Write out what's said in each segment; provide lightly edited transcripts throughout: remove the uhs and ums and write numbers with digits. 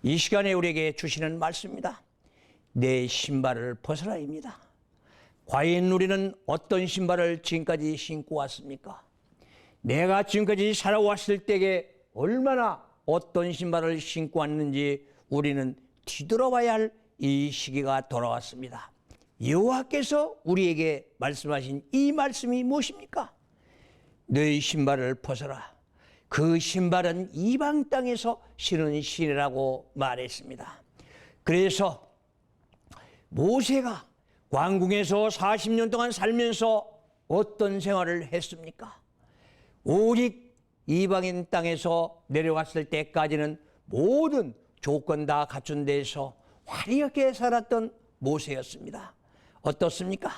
이 시간에 우리에게 주시는 말씀입니다. 내 신발을 벗어라입니다. 과연 우리는 어떤 신발을 지금까지 신고 왔습니까? 내가 지금까지 살아왔을 때에 얼마나 어떤 신발을 신고 왔는지 우리는 뒤돌아봐야 할 이 시기가 돌아왔습니다. 여호와께서 우리에게 말씀하신 이 말씀이 무엇입니까? 너희 신발을 벗어라. 그 신발은 이방 땅에서 신은 신이라고 말했습니다. 그래서 모세가 왕궁에서 40년 동안 살면서 어떤 생활을 했습니까? 오직 이방인 땅에서 내려왔을 때까지는 모든 조건 다 갖춘 데에서 화려하게 살았던 모세였습니다. 어떻습니까?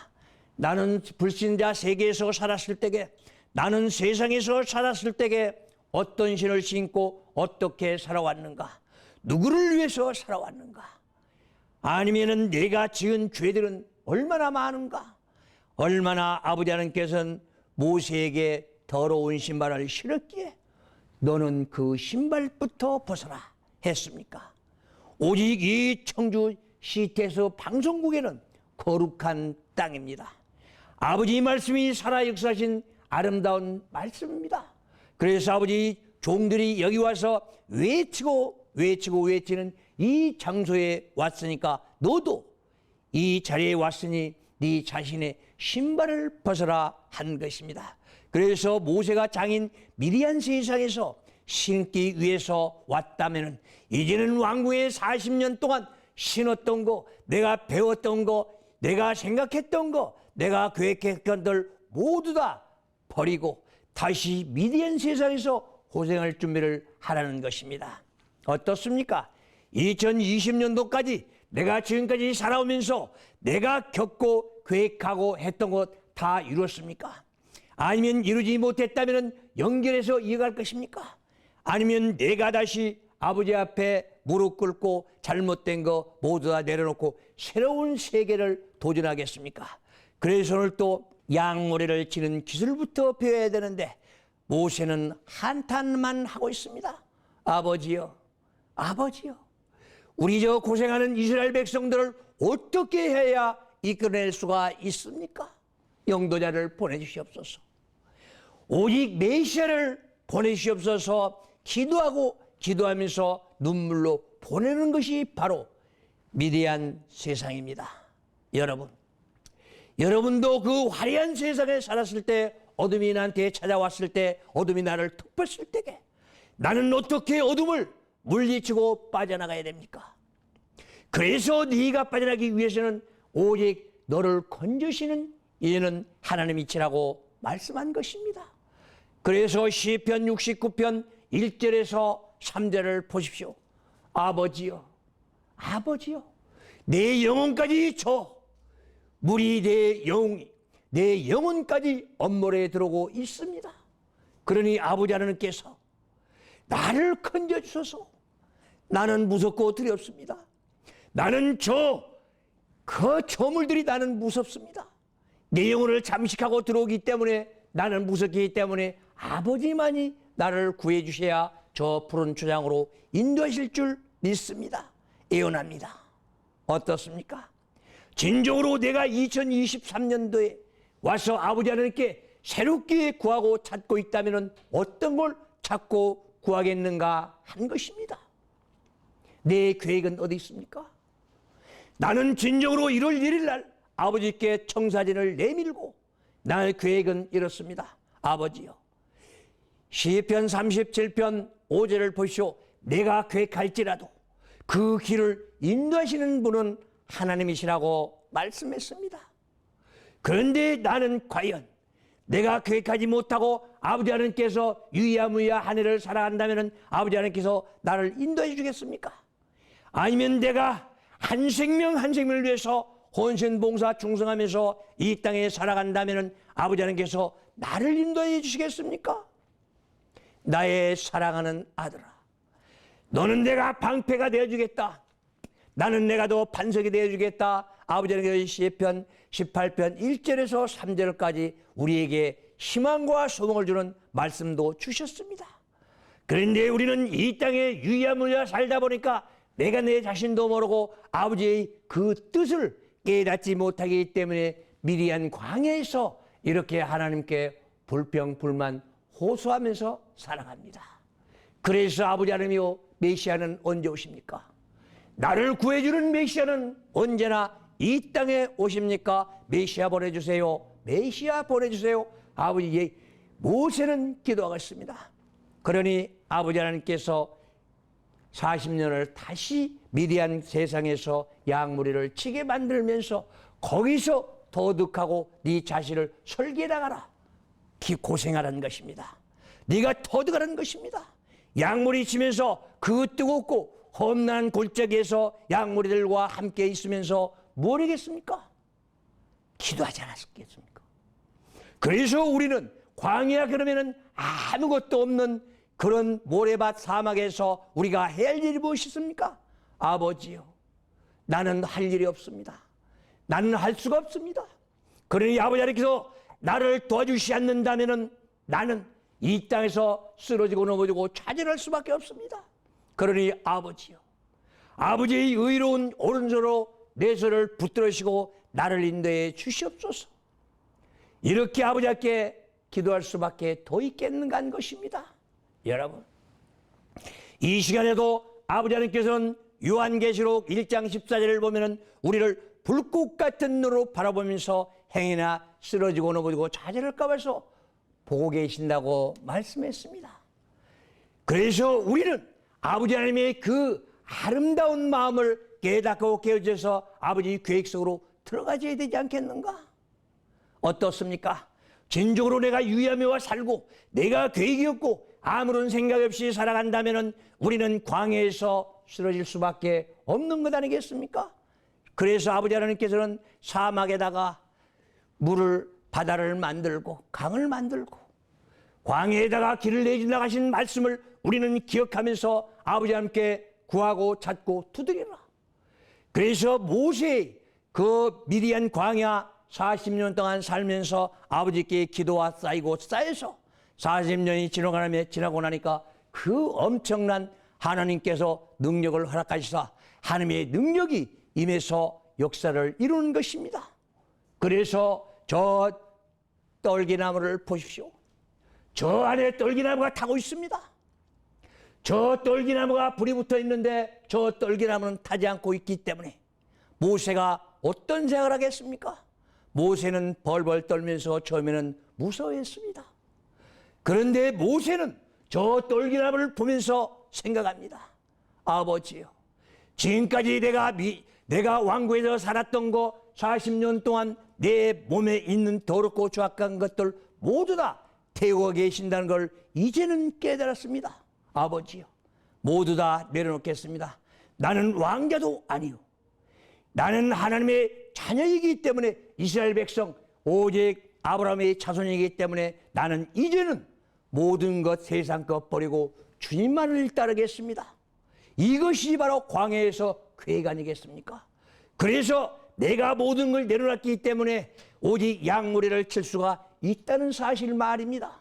나는 불신자 세계에서 살았을 때에, 나는 세상에서 살았을 때에 어떤 신을 신고 어떻게 살아왔는가? 누구를 위해서 살아왔는가? 아니면은 내가 지은 죄들은 얼마나 많은가? 얼마나 아버지 하나님께서는 모세에게 더러운 신발을 신었기에 너는 그 신발부터 벗어라 했습니까? 오직 이 청주 시태에서 방송국에는 거룩한 땅입니다. 아버지 말씀이 살아 역사하신 아름다운 말씀입니다. 그래서 아버지 종들이 여기 와서 외치는 이 장소에 왔으니까 너도 이 자리에 왔으니 네 자신의 신발을 벗어라 한 것입니다. 그래서 모세가 장인 미디안 세상에서 신기 위해서 왔다면 이제는 왕궁에 40년 동안 신었던 거, 내가 배웠던 거, 내가 생각했던 거, 내가 계획했던 것들 모두 다 버리고 다시 미디안 세상에서 고생할 준비를 하라는 것입니다. 어떻습니까? 2020년도까지 내가 지금까지 살아오면서 내가 겪고 계획하고 했던 것 다 이루었습니까? 아니면 이루지 못했다면 연결해서 이어갈 것입니까? 아니면 내가 다시 아버지 앞에 무릎 꿇고 잘못된 거 모두 다 내려놓고 새로운 세계를 도전하겠습니까? 그래서 오늘 또 양모래를 치는 기술부터 배워야 되는데 모세는 한탄만 하고 있습니다. 아버지요, 아버지요, 우리 저 고생하는 이스라엘 백성들을 어떻게 해야 이끌어낼 수가 있습니까? 영도자를 보내주시옵소서. 오직 메시아를 보내주시옵소서. 기도하면서 눈물로 보내는 것이 바로 미디안 세상입니다. 여러분도 그 화려한 세상에 살았을 때, 어둠이 나한테 찾아왔을 때, 어둠이 나를 덮었을 때에 나는 어떻게 어둠을 물리치고 빠져나가야 됩니까? 그래서 네가 빠져나가기 위해서는 오직 너를 건져주시는 이는 하나님이시라고 말씀한 것입니다. 그래서 시편 69편 1절에서 3절을 보십시오. 아버지여, 아버지여, 내 영혼까지 물이 내 영혼까지 엄물에 들어오고 있습니다. 그러니 아버지 하나님께서 나를 건져주소서. 나는 무섭고 두렵습니다. 나는 그 저물들이 나는 무섭습니다. 내 영혼을 잠식하고 들어오기 때문에 나는 무섭기 때문에 아버지만이 나를 구해 주셔야 저 푸른 초장으로 인도하실 줄 믿습니다. 예언합니다. 어떻습니까? 진정으로 내가 2023년도에 와서 아버지 하나님께 새롭게 구하고 찾고 있다면 어떤 걸 찾고 구하겠는가 한 것입니다. 내 계획은 어디 있습니까? 나는 진정으로 1월 1일 날 아버지께 청사진을 내밀고 나의 계획은 이렇습니다. 아버지요, 시편 37편 5절을 보시오. 내가 계획할지라도 그 길을 인도하시는 분은 하나님이시라고 말씀했습니다. 그런데 나는 과연 내가 계획하지 못하고 아버지 하나님께서 유야무야 한 해를 살아간다면 아버지 하나님께서 나를 인도해 주겠습니까? 아니면 내가 한 생명 한 생명을 위해서 헌신봉사 충성하면서 이 땅에 살아간다면 아버지 하나님께서 나를 인도해 주시겠습니까? 나의 사랑하는 아들아, 너는 내가 방패가 되어주겠다. 나는 내가 너 반석이 되어주겠다. 아버지 하나님께서 시편 18편 1절에서 3절까지 우리에게 희망과 소망을 주는 말씀도 주셨습니다. 그런데 우리는 이 땅에 유야무야 살다 보니까 내가 내 자신도 모르고 아버지의 그 뜻을 깨닫지 못하기 때문에 미리한 광야에서 이렇게 하나님께 불평불만 호소하면서 살아갑니다. 그래서 아버지 하나님이요, 메시아는 언제 오십니까? 나를 구해주는 메시아는 언제나 이 땅에 오십니까? 메시아 보내주세요. 메시아 보내주세요. 아버지, 모세는 기도하고 있습니다. 그러니 아버지 하나님께서 40년을 다시 미디안 세상에서 양무리를 치게 만들면서 거기서 터득하고 네 자신을 설계나가라, 고생하라는 것입니다. 네가 터득하라는 것입니다. 양무리 치면서 그 뜨겁고 험난한 골짜기에서 양무리들과 함께 있으면서 뭘 하겠습니까? 기도하지 않았겠습니까? 그래서 우리는 광야, 그러면은 아무것도 없는 그런 모래밭 사막에서 우리가 해야 할 일이 무엇이 있습니까? 아버지요, 나는 할 일이 없습니다. 나는 할 수가 없습니다. 그러니 아버지 하나님께서 나를 도와주시지 않는다면은 나는 이 땅에서 쓰러지고 넘어지고 좌절할 수밖에 없습니다. 그러니 아버지요, 아버지의 의로운 오른손으로 내 손을 붙들으시고 나를 인도해 주시옵소서. 이렇게 아버지께 기도할 수밖에 더 있겠는가 하는 것입니다. 여러분, 이 시간에도 아버지 하나님께서는 요한계시록 1장 14절을 보면은 우리를 불꽃 같은 눈으로 바라보면서 행위나 쓰러지고 넘어지고 좌절할까 봐서 보고 계신다고 말씀했습니다. 그래서 우리는 아버지 하나님의 그 아름다운 마음을 깨닫고 깨어져서 아버지 계획 속으로 들어가줘야 되지 않겠는가? 어떻습니까? 진정으로 내가 유야매와 살고 내가 계획이 없고 아무런 생각 없이 살아간다면 우리는 광야에서 쓰러질 수밖에 없는 것 아니겠습니까? 그래서 아버지 하나님께서는 사막에다가 바다를 만들고 강을 만들고 광야에다가 길을 내준다고 하신 말씀을 우리는 기억하면서 아버지 함께 구하고 찾고 두드리라. 그래서 모세의 그 미디안 광야 40년 동안 살면서 아버지께 기도와 쌓이고 쌓여서 40년이 지나고 나니까 그 엄청난 하나님께서 능력을 허락하시사 하나님의 능력이 임해서 역사를 이루는 것입니다. 그래서 저 떨기나무를 보십시오. 저 안에 떨기나무가 타고 있습니다. 저 떨기나무가 불이 붙어 있는데 저 떨기나무는 타지 않고 있기 때문에 모세가 어떤 생각을 하겠습니까? 모세는 벌벌 떨면서 처음에는 무서워했습니다. 그런데 모세는 저 떨기나무를 보면서 생각합니다. 아버지요, 지금까지 내가 왕국에서 살았던 거 40년 동안 내 몸에 있는 더럽고 죄악한 것들 모두 다 태우고 계신다는 걸 이제는 깨달았습니다. 아버지요, 모두 다 내려놓겠습니다. 나는 왕자도 아니요, 나는 하나님의 자녀이기 때문에 이스라엘 백성 오직 아브라함의 자손이기 때문에 나는 이제는 모든 것 세상 것 버리고 주님만을 따르겠습니다. 이것이 바로 광야에서 계획 아니겠습니까? 그래서 내가 모든 걸 내려놨기 때문에 오직 양무리를 칠 수가 있다는 사실 말입니다.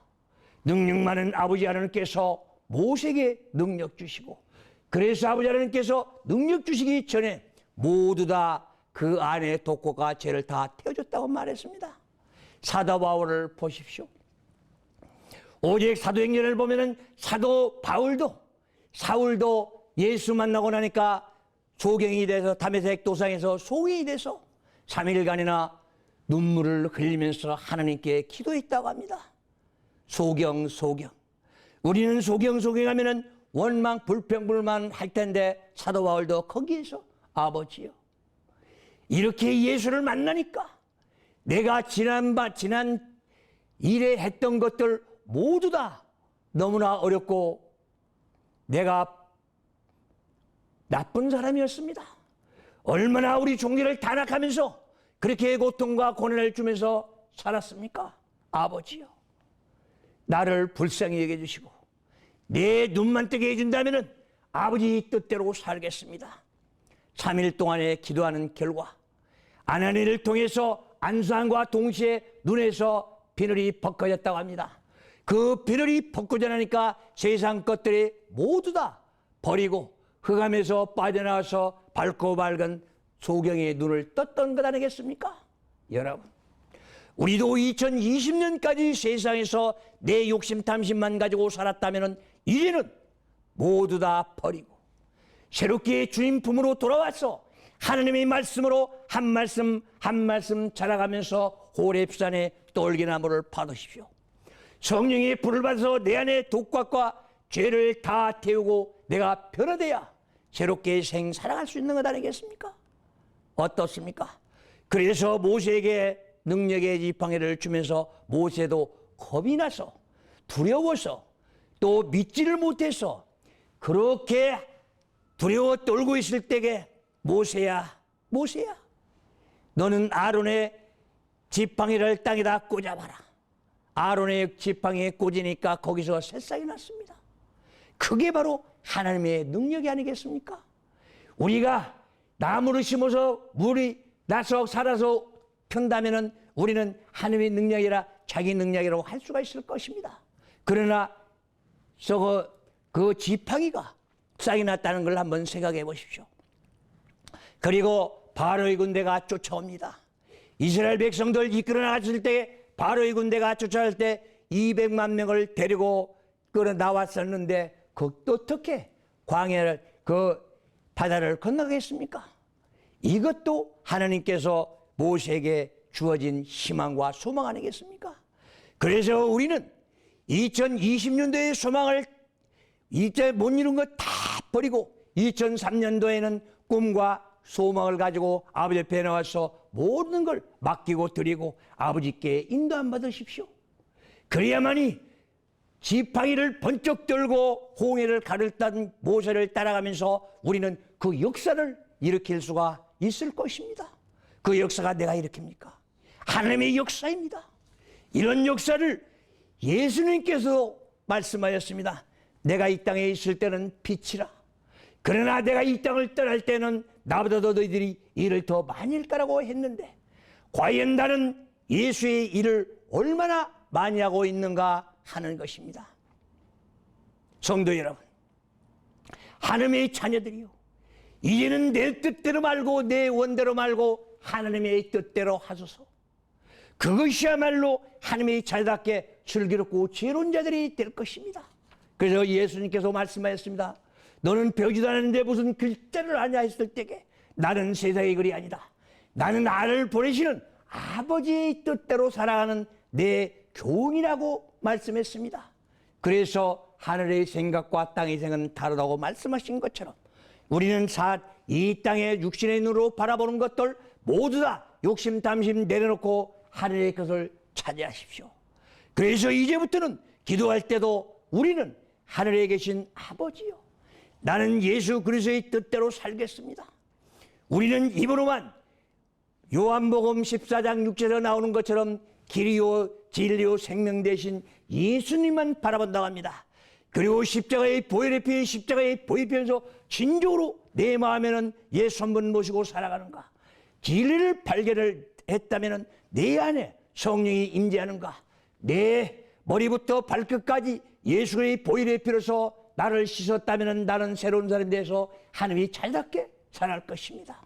능력 많은 아버지 하나님께서 모세에게 능력 주시고, 그래서 아버지 하나님께서 능력 주시기 전에 모두 다 그 안에 독고가 죄를 다 태워줬다고 말했습니다. 사도 바울을 보십시오. 오직 사도행전을 보면은 사도 바울도, 사울도 예수 만나고 나니까 소경이 돼서 다메섹 도상에서 소경이 돼서 3일간이나 눈물을 흘리면서 하나님께 기도했다고 합니다. 소경. 우리는 소경 하면은 원망 불평불만 할 텐데 사도 바울도 거기에서 아버지요, 이렇게 예수를 만나니까 내가 지난 일에 했던 것들 모두 다 너무나 어렵고 내가 나쁜 사람이었습니다. 얼마나 우리 종교를 탄압하면서 그렇게 고통과 고난을 주면서 살았습니까? 아버지요, 나를 불쌍히 여겨주시고 내 눈만 뜨게 해준다면 아버지 뜻대로 살겠습니다. 3일 동안에 기도하는 결과 아나니를 통해서 안수함과 동시에 눈에서 비늘이 벗겨졌다고 합니다. 그 비늘이 벗겨져 나니까 세상 것들이 모두 다 버리고 흑암에서 빠져나와서 밝고 밝은 소경의 눈을 떴던 것 아니겠습니까? 여러분, 우리도 2020년까지 세상에서 내 욕심 탐심만 가지고 살았다면 이제는 모두 다 버리고 새롭게 주님 품으로 돌아와서 하나님의 말씀으로 한 말씀 한 말씀 자라가면서 호렙산의 떨기나무를 받으십시오. 성령의 불을 받아서 내 안에 독각과 죄를 다 태우고 내가 변화되어야 새롭게 살아갈 수 있는 것 아니겠습니까? 어떻습니까? 그래서 모세에게 능력의 지팡이를 주면서 모세도 겁이 나서 두려워서 또 믿지를 못해서 그렇게 두려워 떨고 있을 때에 모세야, 모세야, 너는 아론의 지팡이를 땅에다 꽂아봐라. 아론의 지팡이에 꽂으니까 거기서 새싹이 났습니다. 그게 바로 하나님의 능력이 아니겠습니까? 우리가 나무를 심어서 물이 나서 살아서 편다면은 우리는 하나님의 능력이라 자기 능력이라고 할 수가 있을 것입니다. 그러나 그 지팡이가 싹이 났다는 걸 한번 생각해 보십시오. 그리고 바로의 군대가 쫓아옵니다. 이스라엘 백성들 이끌어 나갔을 때 바로의 군대가 쫓아올 때 200만 명을 데리고 끌어 나왔었는데 그것도 어떻게 광야를 그 바다를 건너겠습니까? 이것도 하나님께서 모세에게 주어진 희망과 소망 아니겠습니까? 그래서 우리는 2020년도의 소망을 이제 못 이룬 것 다 버리고 2003년도에는 꿈과 소망을 가지고 아버지 앞에 나와서 모든 걸 맡기고 드리고 아버지께 인도함 받으십시오. 그래야만이 지팡이를 번쩍 들고 홍해를 가르던 모세를 따라가면서 우리는 그 역사를 일으킬 수가 있을 것입니다. 그 역사가 내가 일으킵니까? 하나님의 역사입니다. 이런 역사를 예수님께서 말씀하였습니다. 내가 이 땅에 있을 때는 빛이라. 그러나 내가 이 땅을 떠날 때는 나보다도 너희들이 일을 더 많이 할 거라고 했는데 과연 나는 예수의 일을 얼마나 많이 하고 있는가 하는 것입니다. 성도 여러분, 하나님의 자녀들이요, 이제는 내 뜻대로 말고 내 원대로 말고 하나님의 뜻대로 하소서. 그것이야말로 하나님의 자녀답게 슬기롭고 지혜로운 자들이 될 것입니다. 그래서 예수님께서 말씀하셨습니다. 너는 배우지도 않았는데 무슨 글자를 아냐 했을 때에 나는 세상의 글이 아니다. 나는 나를 보내시는 아버지의 뜻대로 살아가는 내 교훈이라고 말씀했습니다. 그래서 하늘의 생각과 땅의 생각은 다르다고 말씀하신 것처럼 우리는 이 땅의 육신의 눈으로 바라보는 것들 모두 다 욕심 탐심 내려놓고 하늘의 것을 차지하십시오. 그래서 이제부터는 기도할 때도 우리는 하늘에 계신 아버지요, 나는 예수 그리스도의 뜻대로 살겠습니다. 우리는 입으로만 요한복음 14장 6절에 나오는 것처럼 길이요 진리요 생명 되신 예수님만 바라본다고 합니다. 그리고 십자가의 보혈의 십자가의 보혈편에서 진정으로 내 마음에는 예수 한 번 모시고 살아가는가, 진리를 발견을 했다면 내 안에 성령이 임재하는가, 내 머리부터 발끝까지 예수의 보혈의 피로서 나를 씻었다면 나는 새로운 사람이 돼서 하나님이 잘답게 살아갈 것입니다.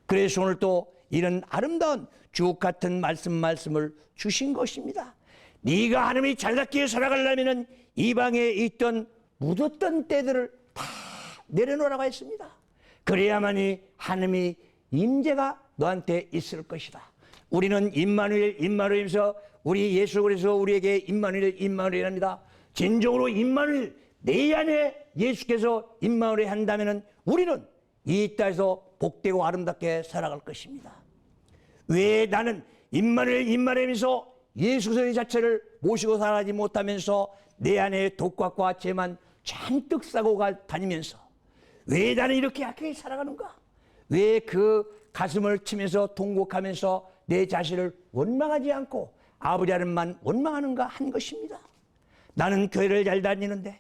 그래서 오늘 또 이런 아름다운 주옥 같은 말씀을 주신 것입니다. 네가 하나님이 잘답게 살아가려면 이방에 있던 묻었던 때들을 다 내려놓으라고 했습니다. 그래야만이 하나님의 임재가 너한테 있을 것이다. 우리는 임마누엘에서 우리 예수 그리스도 우리에게 임마누엘이랍니다. 진정으로 임마누엘, 내 안에 예수께서 임마누엘 한다면 우리는 이 땅에서 복되고 아름답게 살아갈 것입니다. 왜 나는 임마누엘이면서 예수 그리스도 자체를 모시고 살아가지 못하면서 내 안에 독각과 죄만 잔뜩 싸고 다니면서 왜 나는 이렇게 약하게 살아가는가? 왜 그 가슴을 치면서 통곡하면서 내 자신을 원망하지 않고 아버지 하나님만 원망하는가 한 것입니다. 나는 교회를 잘 다니는데,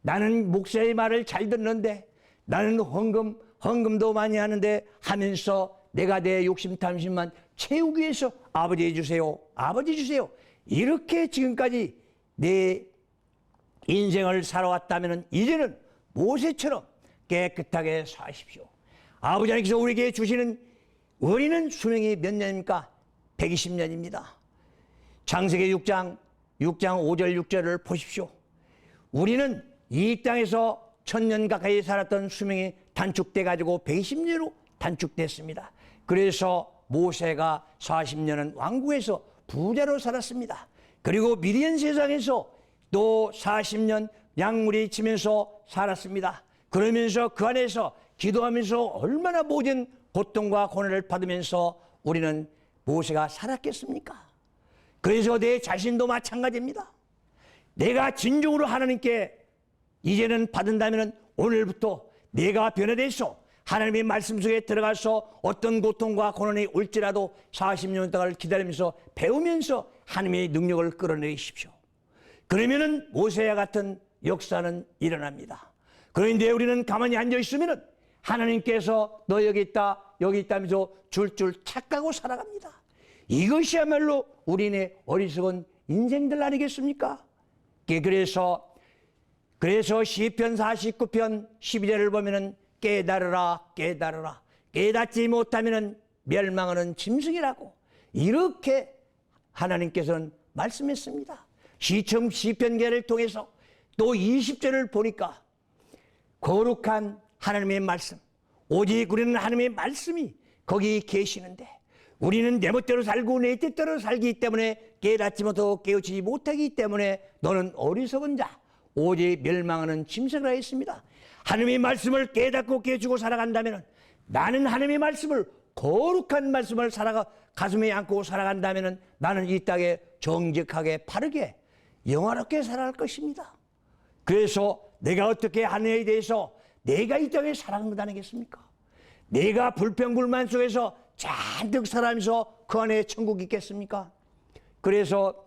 나는 목사의 말을 잘 듣는데, 나는 헌금도 많이 하는데 하면서 내가 내 욕심 탐심만 채우기 위해서 아버지 주세요, 아버지 주세요, 이렇게 지금까지 내 인생을 살아왔다면 이제는 모세처럼 깨끗하게 사십시오. 아버지 하나님께서 우리에게 주시는 원인은 수명이 몇 년입니까? 120년입니다. 창세기 6장 5절 6절을 보십시오. 우리는 이 땅에서 1000년 가까이 살았던 수명이 단축돼 가지고 120년으로 단축됐습니다. 그래서 모세가 40년은 왕궁에서 부자로 살았습니다. 그리고 미디안 세상에서 또 40년 약물이 지면서 살았습니다. 그러면서 그 안에서 기도하면서 얼마나 모든 고통과 고난을 받으면서 우리는 모세가 살았겠습니까? 그래서 내 자신도 마찬가지입니다. 내가 진정으로 하나님께 이제는 받은다면 오늘부터 내가 변화돼서 하나님의 말씀 속에 들어가서 어떤 고통과 고난이 올지라도 40년 동안 기다리면서 배우면서 하나님의 능력을 끌어내십시오. 그러면은 모세와 같은 역사는 일어납니다. 그런데 우리는 가만히 앉아있으면 하나님께서 너 여기 있다 여기 있다면서 줄줄 착각하고 살아갑니다. 이것이야말로 우리네 어리석은 인생들 아니겠습니까? 그래서 시편 49편 12절을 보면은 깨달으라 깨달으라 깨닫지 못하면은 멸망하는 짐승이라고 이렇게 하나님께서는 말씀했습니다. 시편계를 통해서 또 20절을 보니까 거룩한 하나님의 말씀, 오직 우리는 하나님의 말씀이 거기 계시는데 우리는 내 멋대로 살고 내 뜻대로 살기 때문에 깨닫지 못하고 깨우치지 못하기 때문에 너는 어리석은 자 오직 멸망하는 짐승이라 했습니다. 하나님의 말씀을 깨닫고 깨우치고 살아간다면 나는 하나님의 말씀을 거룩한 말씀을 가슴에 안고 살아간다면 나는 이 땅에 정직하게 바르게 영화롭게 살아갈 것입니다. 그래서 내가 어떻게 하느냐에 대해서 내가 이 땅에 살아가는 것 아니겠습니까? 내가 불평불만 속에서 잔뜩 살아가면서 그 안에 천국이 있겠습니까? 그래서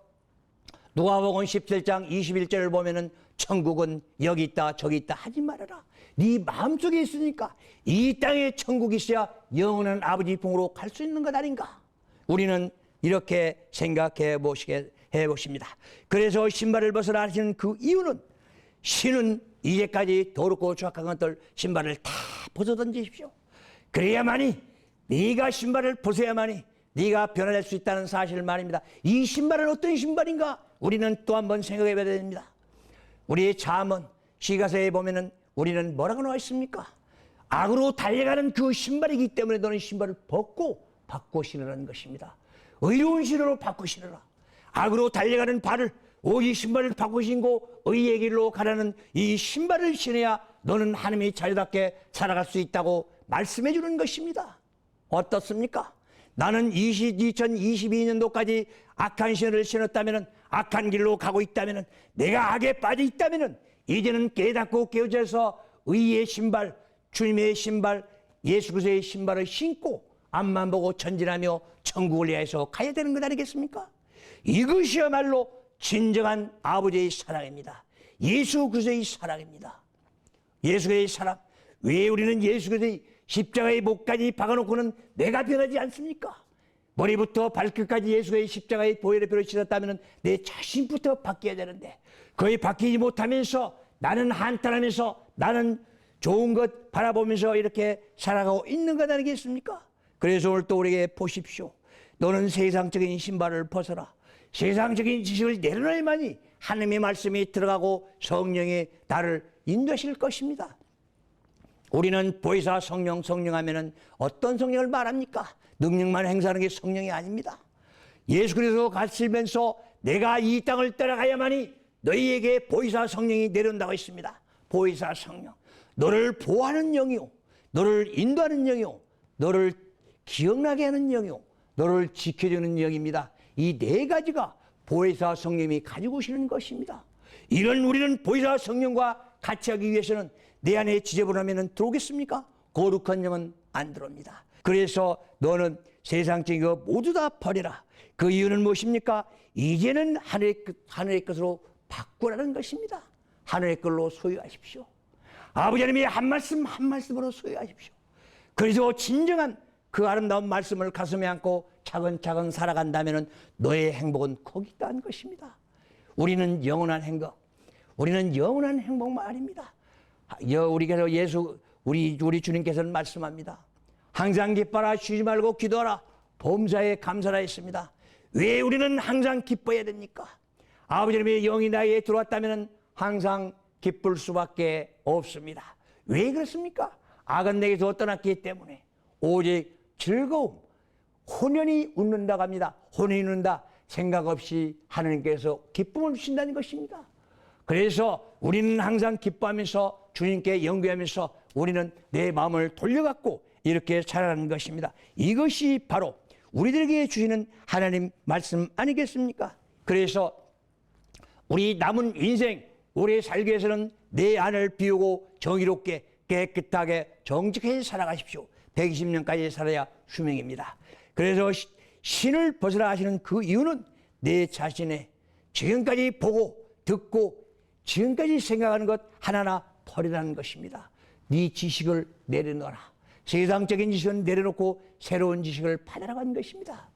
누가복음 17장 21절을 보면은 천국은 여기 있다 저기 있다 하지 말아라. 네 마음속에 있으니까 이 땅에 천국이 있어야 영원한 아버지 품으로 갈 수 있는 것 아닌가? 우리는 이렇게 생각해 보십니다. 그래서 신발을 벗으라 하시는 그 이유는 신은 이제까지 더럽고 추악한 것들 신발을 다 벗어 던지십시오. 그래야만이 네가 신발을 벗어야만이 네가 변화될 수 있다는 사실을 말입니다. 이 신발은 어떤 신발인가? 우리는 또 한 번 생각해 봐야 됩니다. 우리의 잠언 시가서에 보면은 우리는 뭐라고 나와 있습니까? 악으로 달려가는 그 신발이기 때문에 너는 신발을 벗고 바꿔 신으라는 것입니다. 의로운 신으로 바꿔 신으라. 악으로 달려가는 발을 오직 신발을 바꿔 신고 의의 길로 가라는 이 신발을 신어야 너는 하나님의 자유답게 살아갈 수 있다고 말씀해 주는 것입니다. 어떻습니까? 나는 2022년도까지 악한 신을 신었다면 악한 길로 가고 있다면 내가 악에 빠져 있다면 이제는 깨닫고 깨어져서 의의 신발 주님의 신발 예수 그리스도의 신발을 신고 앞만 보고 전진하며 천국을 위해서 가야 되는 것 아니겠습니까? 이것이야말로 진정한 아버지의 사랑입니다. 예수 그리스도의 사랑입니다. 예수 그리스도의 사랑. 왜 우리는 예수 그리스도의 십자가의 목까지 박아놓고는 내가 변하지 않습니까? 머리부터 발끝까지 예수의 십자가의 보혈의 피를 씻었다면 내 자신부터 바뀌어야 되는데 거의 바뀌지 못하면서 나는 한탄하면서 나는 좋은 것 바라보면서 이렇게 살아가고 있는 것 아니겠습니까? 그래서 오늘 또 우리에게 보십시오. 너는 세상적인 신발을 벗어라. 세상적인 지식을 내려놔야만이 하나님의 말씀이 들어가고 성령이 나를 인도하실 것입니다. 우리는 보혜사 성령 하면은 어떤 성령을 말합니까? 능력만 행사하는 게 성령이 아닙니다. 예수 그리스도 가시면서 내가 이 땅을 따라가야만이 너희에게 보혜사 성령이 내려온다고 했습니다. 보혜사 성령. 너를 보호하는 영이요. 너를 인도하는 영이요. 너를 기억나게 하는 영이요. 너를 지켜주는 영입니다. 이 네 가지가 보혜사 성령이 가지고 오시는 것입니다. 이런 우리는 보혜사 성령과 같이 하기 위해서는 내 안에 지저분하면 들어오겠습니까? 거룩한 영은 안 들어옵니다. 그래서 너는 세상적인 거 모두 다 버려라. 그 이유는 무엇입니까? 이제는 하늘의 것으로 바꾸라는 것입니다. 하늘의 걸로 소유하십시오. 아버지 하나님의 한 말씀 한 말씀으로 소유하십시오. 그래서 진정한 그 아름다운 말씀을 가슴에 안고 차근차근 살아간다면 너의 행복은 거기 있다는 것입니다. 우리는 영원한 행복, 우리는 영원한 행복만 아닙니다. 우리가 우리 주님께서는 말씀합니다. 항상 기뻐라, 쉬지 말고 기도하라, 범사에 감사라 했습니다. 왜 우리는 항상 기뻐해야 됩니까? 아버지 하나님의 영이 나에게 들어왔다면 항상 기쁠 수밖에 없습니다. 왜 그렇습니까? 악은 내게서 떠났기 때문에 오직 즐거움, 혼연히 웃는다고 합니다. 혼연히 웃는다, 생각 없이 하나님께서 기쁨을 주신다는 것입니다. 그래서 우리는 항상 기뻐하면서 주님께 연구하면서 우리는 내 마음을 돌려갖고 이렇게 살아가는 것입니다. 이것이 바로 우리들에게 주시는 하나님 말씀 아니겠습니까? 그래서 우리 남은 인생 오래 살기 위해서는 내 안을 비우고 정의롭게 깨끗하게 정직하게 살아가십시오. 120년까지 살아야 수명입니다. 그래서 신을 벗어나 하시는 그 이유는 내 자신의 지금까지 보고 듣고 지금까지 생각하는 것 하나하나 버리라는 것입니다. 네 지식을 내려놓아라. 세상적인 지식은 내려놓고 새로운 지식을 받아라는 것입니다.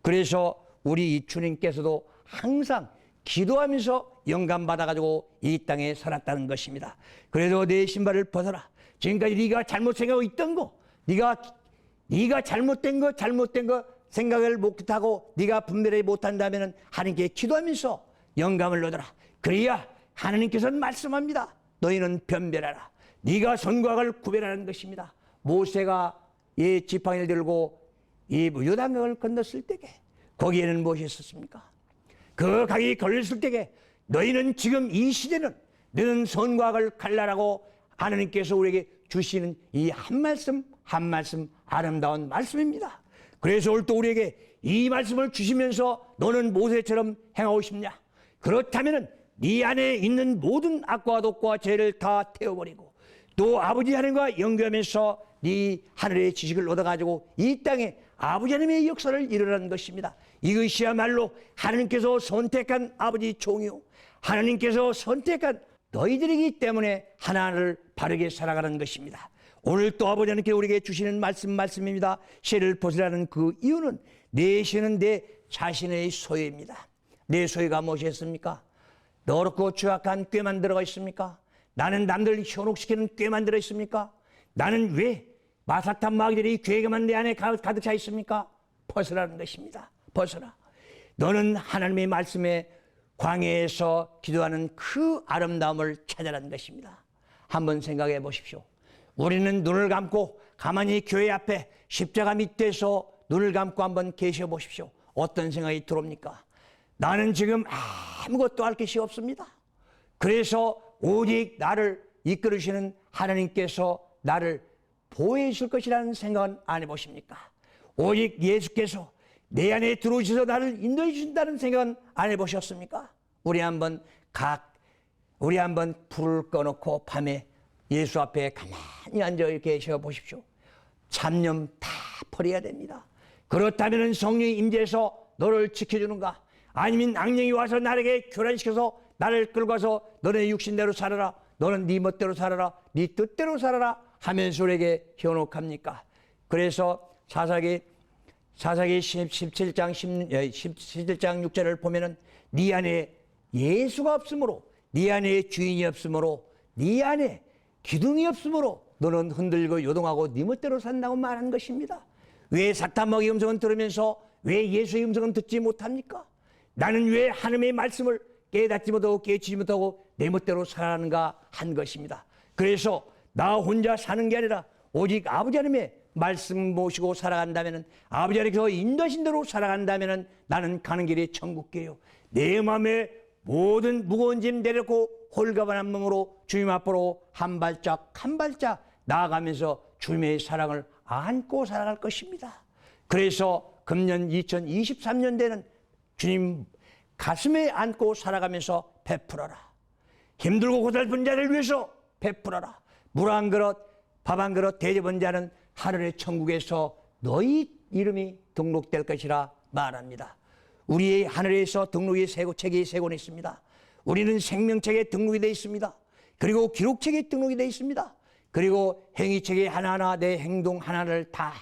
그래서 우리 주님께서도 항상 기도하면서 영감 받아가지고 이 땅에 살았다는 것입니다. 그래서 내 신발을 벗어라. 지금까지 네가 잘못 생각하고 있던 거, 네가 잘못된 거 생각을 못하고 네가 분별하지 못한다면 하나님께 기도하면서 영감을 얻어라. 그래야 하나님께서는 말씀합니다. 너희는 변별하라. 네가 선과 악을 구별하라는 것입니다. 모세가 이 지팡이를 들고 이 요단강을 건넜을 때에 거기에는 무엇이 있었습니까? 그 강이 걸렸을 때에 너희는 지금 이 시대는 너는 선과 악을 갈라라고 하나님께서 우리에게 주시는 이 한 말씀 아름다운 말씀입니다. 그래서 오늘 또 우리에게 이 말씀을 주시면서 너는 모세처럼 행하고 싶냐? 그렇다면 네 안에 있는 모든 악과 독과 죄를 다 태워버리고 또 아버지 하나님과 연결하면서 네 하늘의 지식을 얻어가지고 이 땅에 아버지 하나님의 역사를 이루라는 것입니다. 이것이야말로 하나님께서 선택한 아버지 종이요, 하나님께서 선택한 너희들이기 때문에 하나를 바르게 살아가는 것입니다. 오늘 또 아버지 하나님께 우리에게 주시는 말씀입니다. 죄를 벗으라는 그 이유는 내 죄는 내 자신의 소유입니다. 내 소유가 무엇이었습니까? 더럽고 추악한 꾀만 들어가 있습니까? 나는 남들을 현혹시키는 꾀만 들어 있습니까? 나는 왜 마사탄 마귀들이 괴계만 내 안에 가득 차 있습니까? 벗으라는 것입니다. 벗어라. 너는 하나님의 말씀에 광야에서 기도하는 그 아름다움을 찾아라는 것입니다. 한번 생각해 보십시오. 우리는 눈을 감고 가만히 교회 앞에 십자가 밑에서 눈을 감고 한번 계셔 보십시오. 어떤 생각이 들어옵니까? 나는 지금 아무것도 할 것이 없습니다. 그래서 오직 나를 이끌으시는 하나님께서 나를 보호해 줄 것이라는 생각은 안 해보십니까? 오직 예수께서 내 안에 들어오셔서 나를 인도해 주신다는 생각은 안 해보셨습니까? 우리 한번 불을 꺼놓고 밤에 예수 앞에 가만히 앉아 계셔 보십시오. 잡념 다 버려야 됩니다. 그렇다면 성령이 임재해서 너를 지켜주는가? 아니면 악령이 와서 나에게 교란시켜서 나를 끌고 와서 너네 육신대로 살아라, 너는 네 멋대로 살아라, 네 뜻대로 살아라 하면서 우리에게 현혹합니까? 그래서 사사기 17장 6절을 보면은 네 안에 예수가 없으므로, 네 안에 주인이 없으므로, 네 안에 기둥이 없으므로 너는 흔들고 요동하고 네 멋대로 산다고 말한 것입니다. 왜 사탄 마귀의 음성은 들으면서 왜 예수의 음성은 듣지 못합니까? 나는 왜 하나님의 말씀을 깨닫지 못하고 깨치지 못하고 내 멋대로 살아가는가 한 것입니다. 그래서 나 혼자 사는 게 아니라 오직 아버지 하나님의 말씀 모시고 살아간다면, 아버지 하나님께서 인도하신 대로 살아간다면 나는 가는 길이 천국이에요. 내 마음에 모든 무거운 짐 내려놓고 홀가분한 몸으로 주님 앞으로 한 발짝 한 발짝 나아가면서 주님의 사랑을 안고 살아갈 것입니다. 그래서 금년 2023년대는 주님 가슴에 안고 살아가면서 베풀어라. 힘들고 고달픈 자를 위해서 베풀어라. 물 한 그릇, 밥 한 그릇 대접한 자는 하늘의 천국에서 너희 이름이 등록될 것이라 말합니다. 우리의 하늘에서 등록의 책이 세 권 있습니다. 우리는 생명책에 등록이 되어 있습니다. 그리고 기록책에 등록이 되어 있습니다. 그리고 행위책에 하나하나 내 행동 하나를 다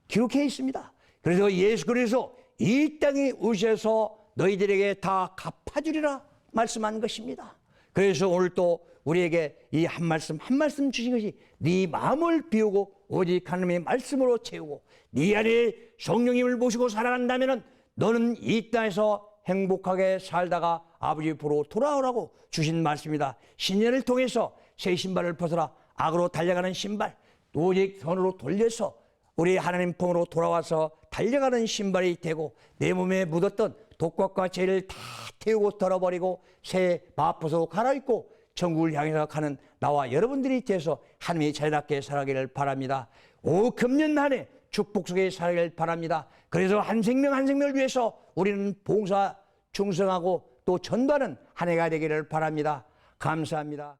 기록해 있습니다. 그래서 예수 그리스도 이 땅에 오셔서 너희들에게 다 갚아주리라 말씀한 것입니다. 그래서 오늘 또 우리에게 이 한 말씀 한 말씀 주신 것이 네 마음을 비우고 오직 하나님의 말씀으로 채우고 네 안에 성령님을 모시고 살아간다면 너는 이 땅에서 행복하게 살다가 아버지 보러 돌아오라고 주신 말씀이다. 신년을 통해서 새 신발을 벗어라. 악으로 달려가는 신발, 오직 선으로 돌려서 우리 하나님 품으로 돌아와서 달려가는 신발이 되고 내 몸에 묻었던 독각과 죄를 다 태우고 털어버리고 새 마포소 갈아입고 천국을 향해서 가는 나와 여러분들이 돼서 하나님의 자유답게 살아가기를 바랍니다. 오 금년 한 해 축복 속에 살아가기를 바랍니다. 그래서 한 생명 한 생명을 위해서 우리는 봉사 충성하고 또 전도하는 한 해가 되기를 바랍니다. 감사합니다.